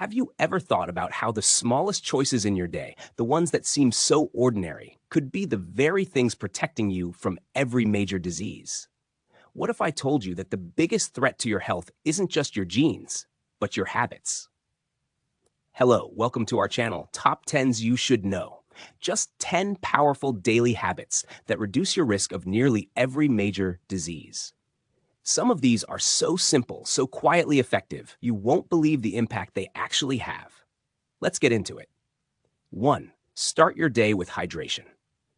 Have you ever thought about how the smallest choices in your day, the ones that seem so ordinary, could be the very things protecting you from every major disease? What if I told you that the biggest threat to your health isn't just your genes, but your habits? Hello, welcome to our channel, Top 10s You Should Know. Just 10 powerful daily habits that reduce your risk of nearly every major disease. Some of these are so simple, so quietly effective, you won't believe the impact they actually have. Let's get into it. 1. Start your day with hydration.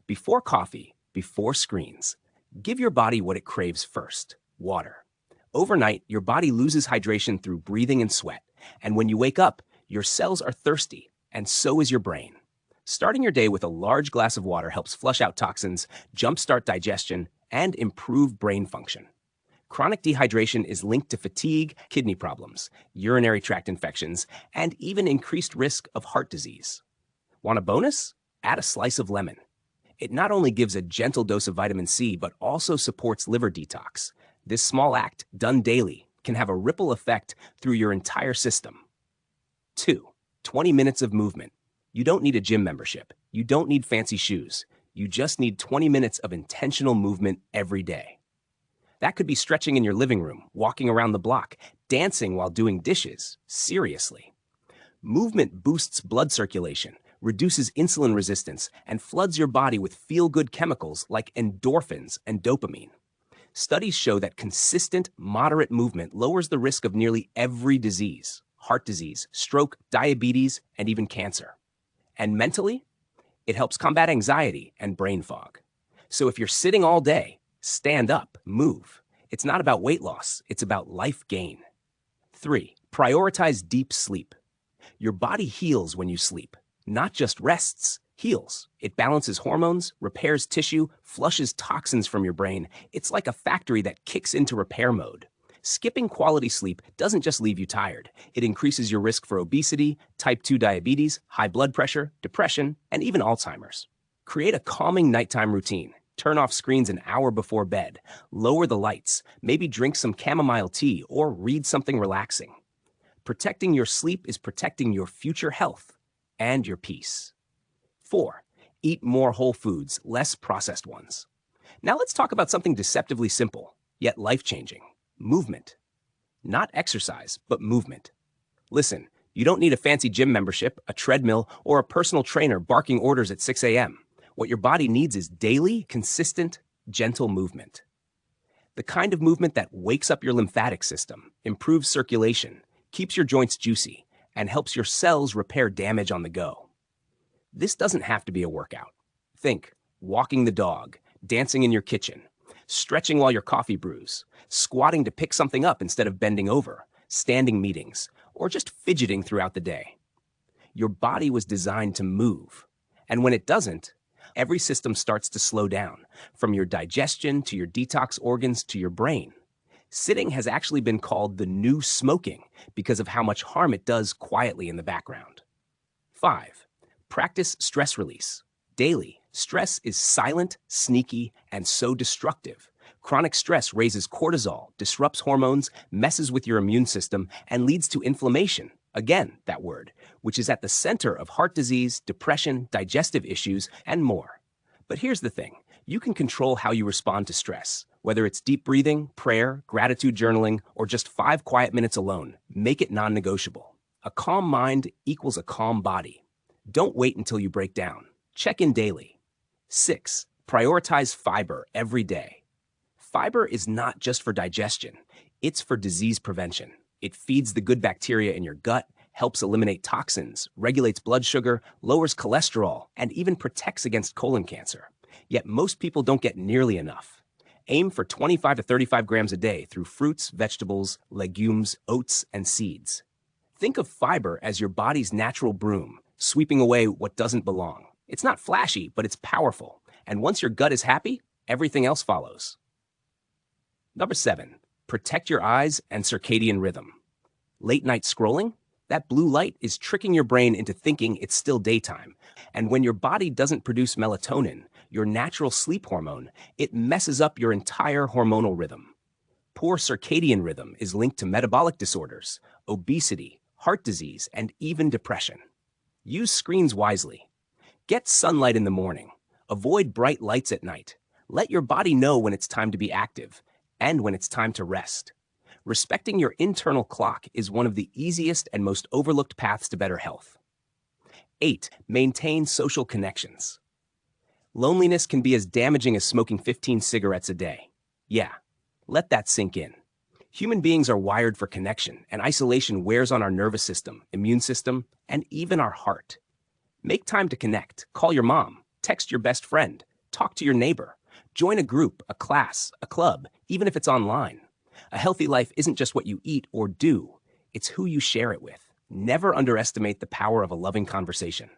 Before coffee, before screens, give your body what it craves first, water. Overnight, your body loses hydration through breathing and sweat, and when you wake up, your cells are thirsty, and so is your brain. Starting your day with a large glass of water helps flush out toxins, jumpstart digestion, and improve brain function. Chronic dehydration is linked to fatigue, kidney problems, urinary tract infections, and even increased risk of heart disease. Want a bonus? Add a slice of lemon. It not only gives a gentle dose of vitamin C, but also supports liver detox. This small act, done daily, can have a ripple effect through your entire system. 2. 20 minutes of movement. You don't need a gym membership. You don't need fancy shoes. You just need 20 minutes of intentional movement every day. That could be stretching in your living room, walking around the block, dancing while doing dishes. Seriously. Movement boosts blood circulation, reduces insulin resistance, and floods your body with feel-good chemicals like endorphins and dopamine. Studies show that consistent, moderate movement lowers the risk of nearly every disease: heart disease, stroke, diabetes, and even cancer. And mentally, it helps combat anxiety and brain fog. So if you're sitting all day, stand up, move. It's not about weight loss, it's about life gain. 3. Prioritize deep sleep. Your body heals when you sleep, not just rests, heals. It balances hormones, repairs tissue, flushes toxins from your brain. It's like a factory that kicks into repair mode. Skipping quality sleep doesn't just leave you tired. It increases your risk for obesity, type 2 diabetes, high blood pressure, depression, and even Alzheimer's. Create a calming nighttime routine. Turn off screens an hour before bed. Lower the lights. Maybe drink some chamomile tea or read something relaxing. Protecting your sleep is protecting your future health and your peace. 4. Eat more whole foods, less processed ones. Now let's talk about something deceptively simple, yet life-changing: movement. Not exercise, but movement. Listen, you don't need a fancy gym membership, a treadmill, or a personal trainer barking orders at 6 a.m. What your body needs is daily, consistent, gentle movement. The kind of movement that wakes up your lymphatic system, improves circulation, keeps your joints juicy, and helps your cells repair damage on the go. This doesn't have to be a workout. Think walking the dog, dancing in your kitchen, stretching while your coffee brews, squatting to pick something up instead of bending over, standing meetings, or just fidgeting throughout the day. Your body was designed to move, and when it doesn't, every system starts to slow down, from your digestion to your detox organs to your brain. Sitting has actually been called the new smoking because of how much harm it does quietly in the background. 5. Practice stress release. Daily, stress is silent, sneaky, and so destructive. Chronic stress raises cortisol, disrupts hormones, messes with your immune system, and leads to inflammation. Again, that word, which is at the center of heart disease, depression, digestive issues, and more. But here's the thing. You can control how you respond to stress. Whether it's deep breathing, prayer, gratitude journaling, or just 5 quiet minutes alone, make it non-negotiable. A calm mind equals a calm body. Don't wait until you break down. Check in daily. 6. Prioritize fiber every day. Fiber is not just for digestion. It's for disease prevention. It feeds the good bacteria in your gut, helps eliminate toxins, regulates blood sugar, lowers cholesterol, and even protects against colon cancer. Yet most people don't get nearly enough. Aim for 25 to 35 grams a day through fruits, vegetables, legumes, oats, and seeds. Think of fiber as your body's natural broom, sweeping away what doesn't belong. It's not flashy, but it's powerful. And once your gut is happy, everything else follows. Number 7. Protect your eyes and circadian rhythm. Late night scrolling? That blue light is tricking your brain into thinking it's still daytime. And when your body doesn't produce melatonin, your natural sleep hormone, it messes up your entire hormonal rhythm. Poor circadian rhythm is linked to metabolic disorders, obesity, heart disease, and even depression. Use screens wisely. Get sunlight in the morning. Avoid bright lights at night. Let your body know when it's time to be active and when it's time to rest. Respecting your internal clock is one of the easiest and most overlooked paths to better health. 8. Maintain social connections. Loneliness can be as damaging as smoking 15 cigarettes a day. Yeah, let that sink in. Human beings are wired for connection, and isolation wears on our nervous system, immune system, and even our heart. Make time to connect. Call your mom. Text your best friend. Talk to your neighbor. Join a group, a class, a club, even if it's online. A healthy life isn't just what you eat or do, it's who you share it with. Never underestimate the power of a loving conversation.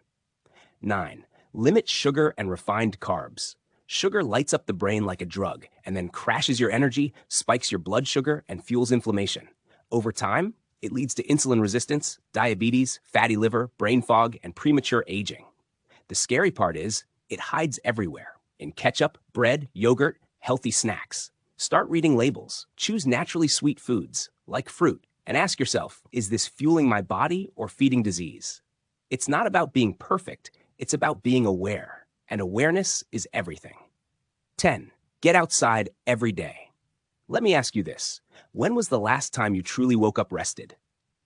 9. Limit sugar and refined carbs. Sugar lights up the brain like a drug and then crashes your energy, spikes your blood sugar, and fuels inflammation. Over time, it leads to insulin resistance, diabetes, fatty liver, brain fog, and premature aging. The scary part is, it hides everywhere. In ketchup, bread, yogurt, healthy snacks. Start reading labels. Choose naturally sweet foods, like fruit, and ask yourself, is this fueling my body or feeding disease? It's not about being perfect, it's about being aware, and awareness is everything. 10. Get outside every day. Let me ask you this. When was the last time you truly woke up rested?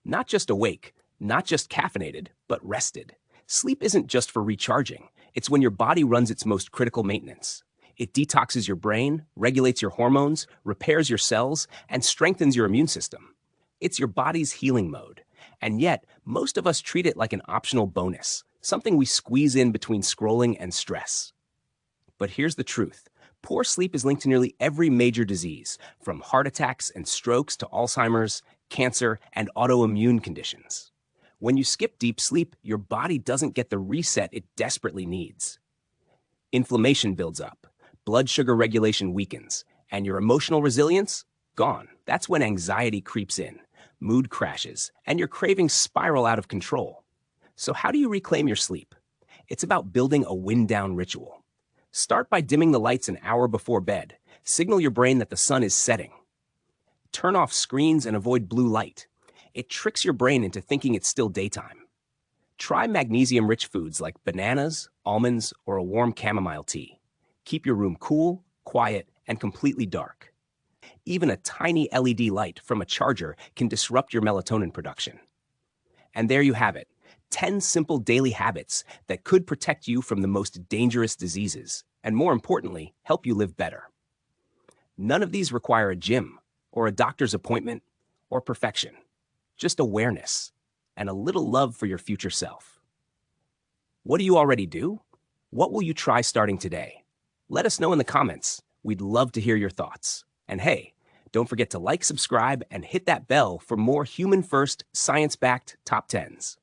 Not just awake, not just caffeinated, but rested. Sleep isn't just for recharging. It's when your body runs its most critical maintenance. It detoxes your brain, regulates your hormones, repairs your cells, and strengthens your immune system. It's your body's healing mode. And yet, most of us treat it like an optional bonus, something we squeeze in between scrolling and stress. But here's the truth. Poor sleep is linked to nearly every major disease, from heart attacks and strokes to Alzheimer's, cancer, and autoimmune conditions. When you skip deep sleep, your body doesn't get the reset it desperately needs. Inflammation builds up, blood sugar regulation weakens, and your emotional resilience? Gone. That's when anxiety creeps in, mood crashes, and your cravings spiral out of control. So how do you reclaim your sleep? It's about building a wind-down ritual. Start by dimming the lights an hour before bed. Signal your brain that the sun is setting. Turn off screens and avoid blue light. It tricks your brain into thinking it's still daytime. Try magnesium-rich foods like bananas, almonds, or a warm chamomile tea. Keep your room cool, quiet, and completely dark. Even a tiny LED light from a charger can disrupt your melatonin production. And there you have it, 10 simple daily habits that could protect you from the most dangerous diseases, and more importantly, help you live better. None of these require a gym, or a doctor's appointment, or perfection. Just awareness and a little love for your future self. What do you already do? What will you try starting today? Let us know in the comments. We'd love to hear your thoughts. And hey, don't forget to like, subscribe, and hit that bell for more human-first, science-backed top 10s.